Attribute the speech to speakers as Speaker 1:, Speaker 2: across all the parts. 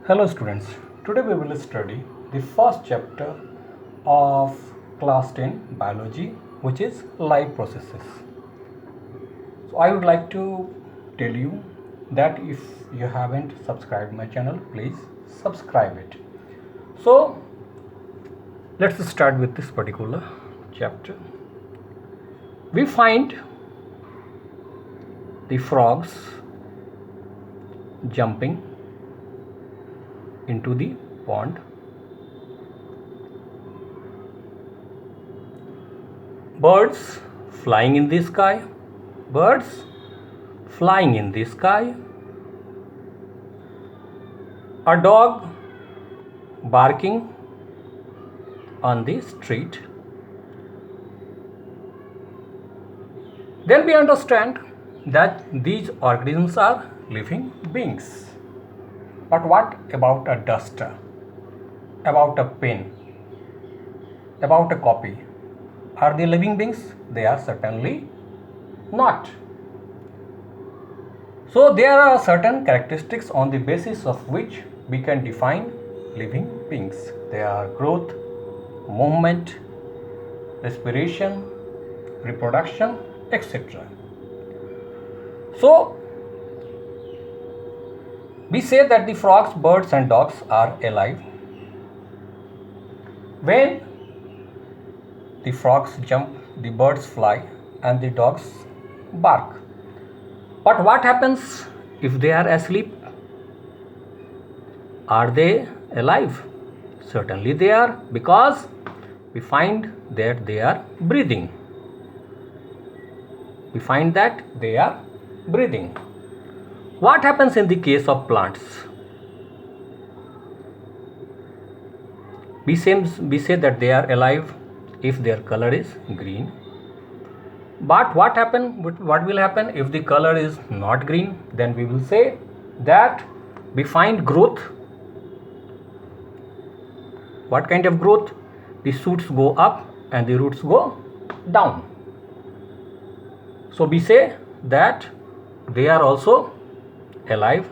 Speaker 1: Hello students, today we will study the first chapter of class 10 biology, which is life processes. So I would like to tell you that if you haven't subscribed my channel, please subscribe it. So let's start with this particular chapter. We find the frogs jumping into the pond. Birds flying in the sky. Birds flying in the sky. A dog barking on the street. Then we understand that these organisms are living beings. But what about a duster? About a pen? About a copy? Are they living beings? They are certainly not. So there are certain characteristics on the basis of which we can define living beings. They are growth, movement, respiration, reproduction, etc. So we say that the frogs, birds and dogs are alive. When the frogs jump, the birds fly and the dogs bark. But what happens if they are asleep? Are they alive? Certainly they are, because we find that they are breathing. We find that they are breathing. What happens in the case of plants? We say that they are alive if their color is green. But what will happen if the color is not green? Then we will say that we find growth. What kind of growth? The shoots go up and the roots go down. So we say that they are also alive.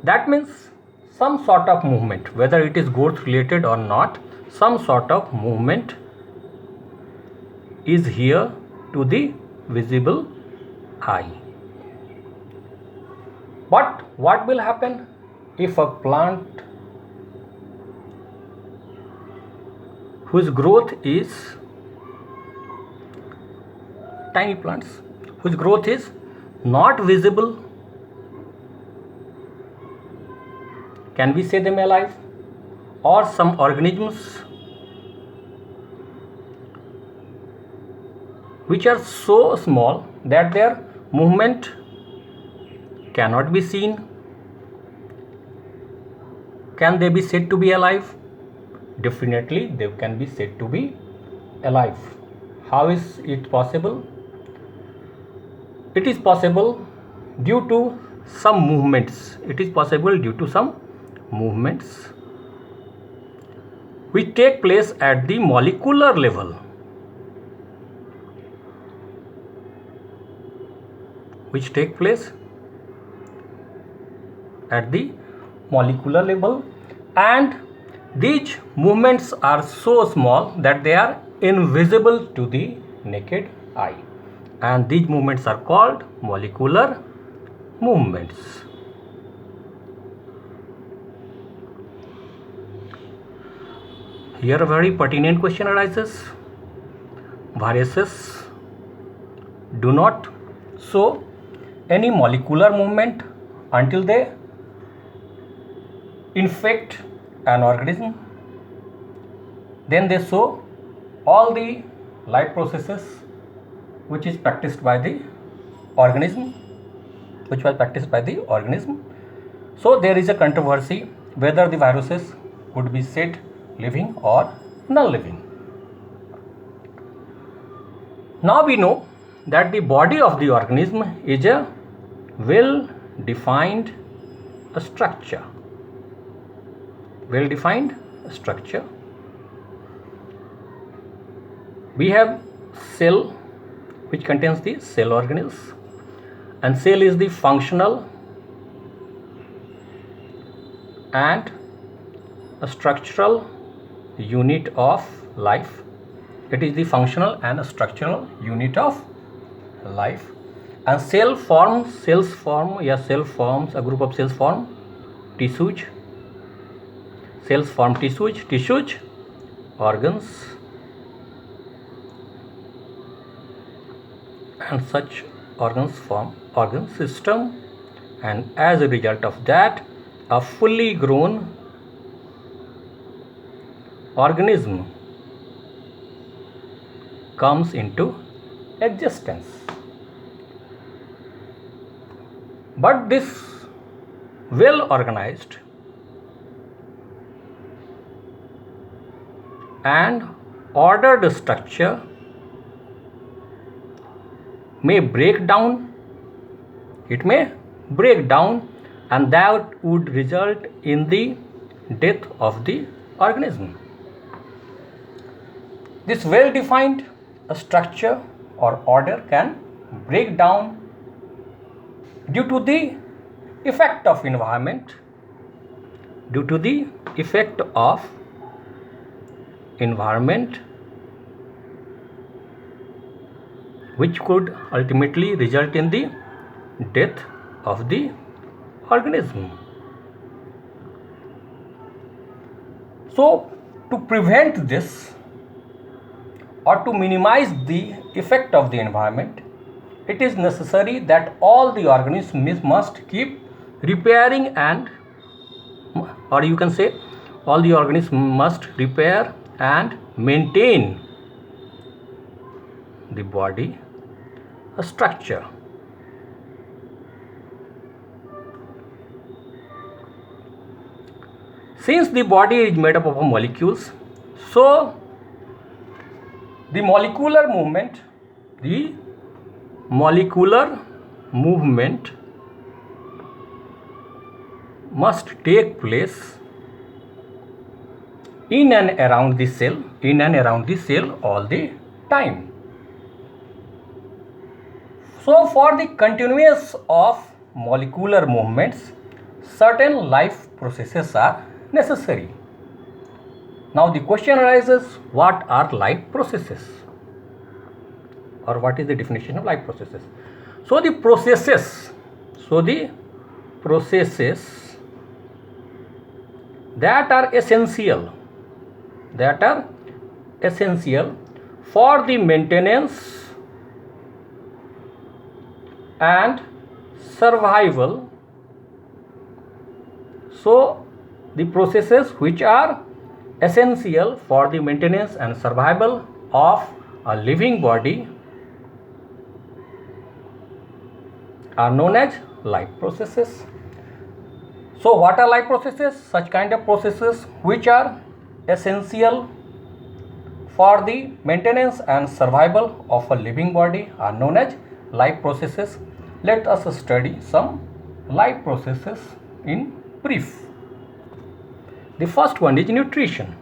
Speaker 1: That means some sort of movement, whether it is growth related or not, some sort of movement is here to the visible eye. But what will happen if a plant whose growth is tiny plants, whose growth is not visible, can we say them alive? Or some organisms which are so small that their movement cannot be seen, can they be said to be alive? Definitely they can be said to be alive. How is it possible? It is possible due to some movements. It is possible due to some movements which take place at the molecular level. Which take place at the molecular level, and these movements are so small that they are invisible to the naked eye, and these movements are called molecular movements. Here a very pertinent question arises. Viruses do not show any molecular movement until they infect an organism. Then they show all the life processes which is practiced by the organism, which was practiced by the organism. So there is a controversy whether the viruses would be said living or non-living. Now we know that the body of the organism is a well-defined structure. Well-defined structure. We have cell, which contains the cell organelles, and cell is the functional and a structural unit of life. It is the functional and structural unit of life. And cells form a group of cells form tissues. Cells form tissues, organs, and such organs form organ system, and as a result of that, a fully grown organism comes into existence. But this well organized and ordered structure may break down. It may break down, and that would result in the death of the organism. This well-defined structure or order can break down due to the effect of environment, which could ultimately result in the death of the organism. So, to prevent this or to minimize the effect of the environment, it is necessary that all the organisms must keep repairing or you can say all the organisms must repair and maintain the body structure. Since the body is made up of molecules, so the molecular movement must take place in and around the cell all the time. So for the continuous of molecular movements, certain life processes are necessary. Now the question arises, what are life processes, or what is the definition of life processes? So the processes that are essential for the maintenance and survival. So the processes which are essential for the maintenance and survival of a living body are known as life processes. So what are life processes? Such kind of processes which are essential for the maintenance and survival of a living body are known as life processes. Let us study some life processes in brief. The first one is nutrition.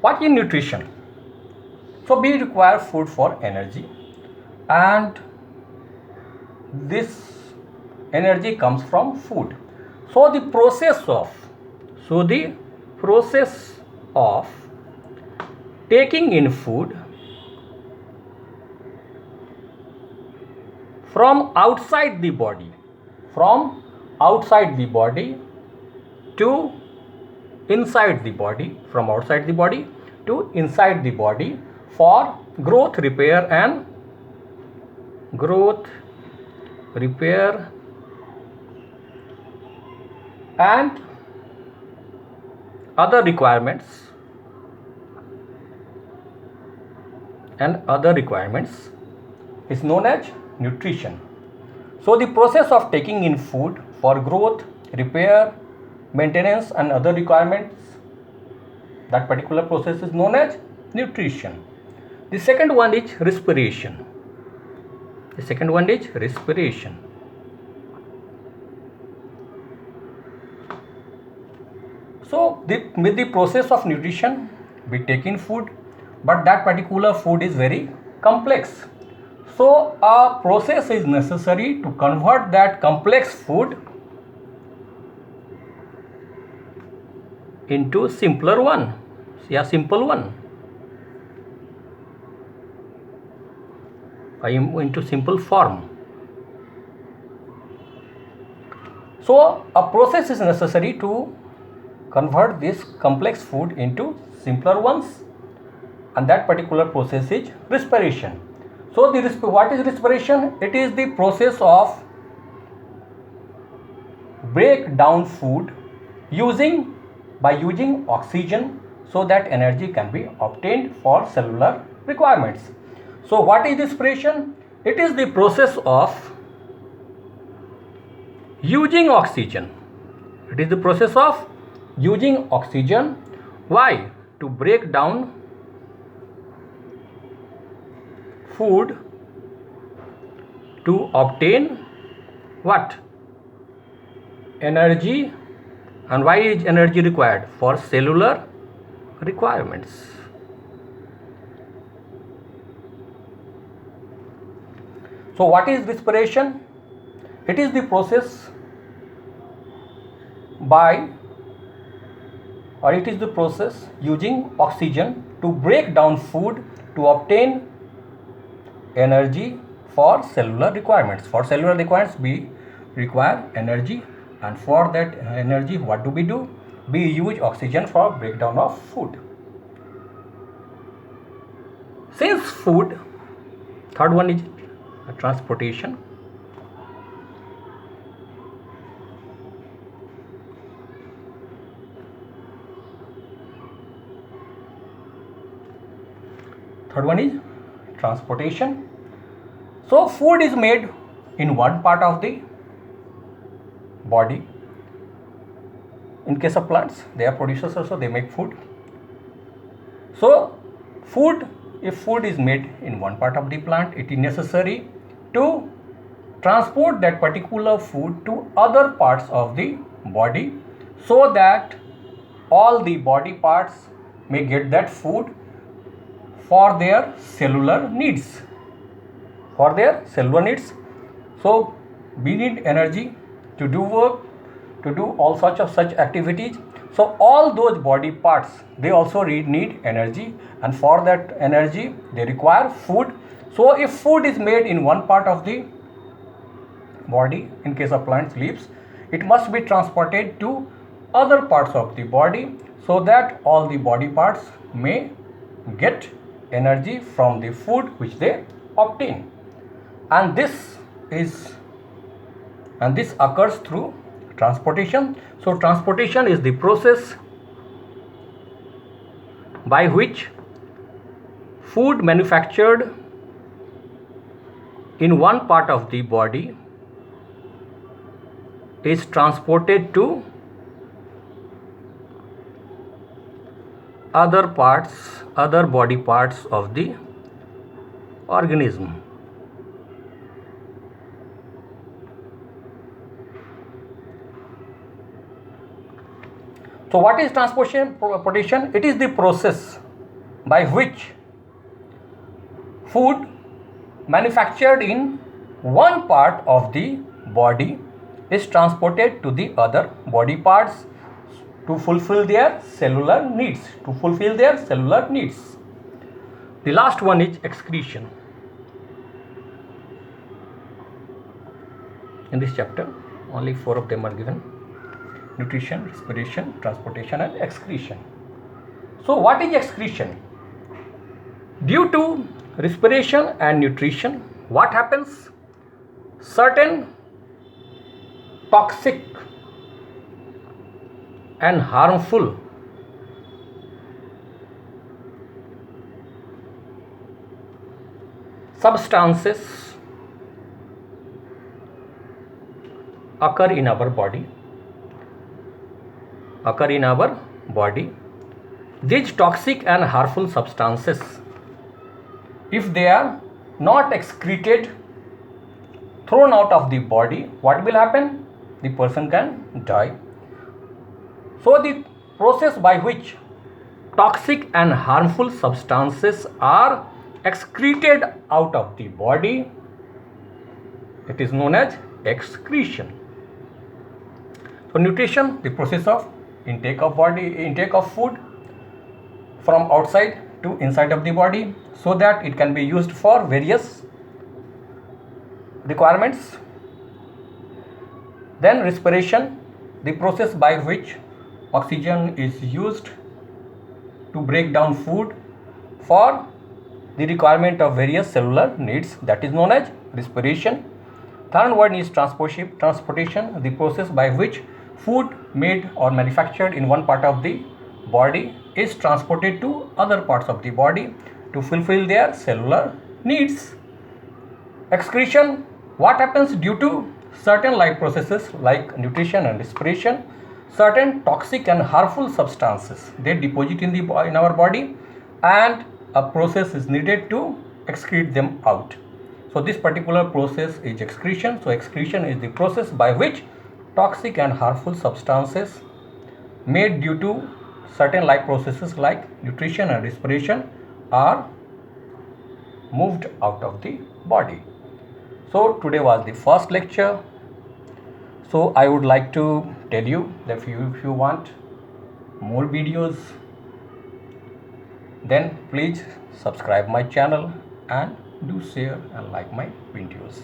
Speaker 1: What is nutrition? So we require food for energy, and this energy comes from food. So the process of taking in food from outside the body to inside the body, from outside the body to inside the body, for growth, repair and other requirements is known as nutrition. So the process of taking in food for growth, repair, maintenance and other requirements, that particular process is known as nutrition. The second one is respiration. So with the process of nutrition, we take in food, but that particular food is very complex. So a process is necessary to convert that complex food into simpler one, simple one, into simple form. So a process is necessary to convert this complex food into simpler ones, and that particular process is respiration. So what is respiration? It is the process of break down food by using oxygen so that energy can be obtained for cellular requirements. So what is respiration? It is the process of using oxygen. It is the process of using oxygen. Why? To break down food to obtain what? Energy. And why is energy required? For cellular requirements. So what is respiration? It is the process using oxygen to break down food to obtain energy for cellular requirements. For cellular requirements, we require energy, and for that energy, what do? We use oxygen for breakdown of food. Since food, third one is transportation. Third one is transportation. So food is made in one part of the body. In case of plants, they are producers also, they make food. So if food is made in one part of the plant, it is necessary to transport that particular food to other parts of the body so that all the body parts may get that food for their cellular needs. So we need energy to do work, to do all sorts of such activities. So all those body parts, they also need energy, and for that energy they require food. So if food is made in one part of the body, in case of plants, leaves, it must be transported to other parts of the body so that all the body parts may get energy from the food which they obtain. And this occurs through transportation. So transportation is the process by which food manufactured in one part of the body is transported to other body parts of the organism. So what is transportation? It is the process by which food manufactured in one part of the body is transported to the other body parts to fulfill their cellular needs. The last one is excretion. In this chapter, only 4 of them are given: nutrition, respiration, transportation, and excretion. So what is excretion? Due to respiration and nutrition, what happens? Certain toxic and harmful substances occur in our body. These toxic and harmful substances, if they are not excreted, thrown out of the body, what will happen? The person can die. So the process by which toxic and harmful substances are excreted out of the body, it is known as excretion. So nutrition, the process of intake of food from outside to inside of the body so that it can be used for various requirements. Then respiration, the process by which oxygen is used to break down food for the requirement of various cellular needs, that is known as respiration. Third one is transportation, the process by which food made or manufactured in one part of the body is transported to other parts of the body to fulfill their cellular needs. Excretion, what happens due to certain life processes like nutrition and respiration, certain toxic and harmful substances they deposit in our body, and a process is needed to excrete them out. So this particular process is excretion. So excretion is the process by which toxic and harmful substances made due to certain life processes like nutrition and respiration are moved out of the body. So today was the first lecture. So I would like to tell you that if you want more videos, then please subscribe my channel and do share and like my videos.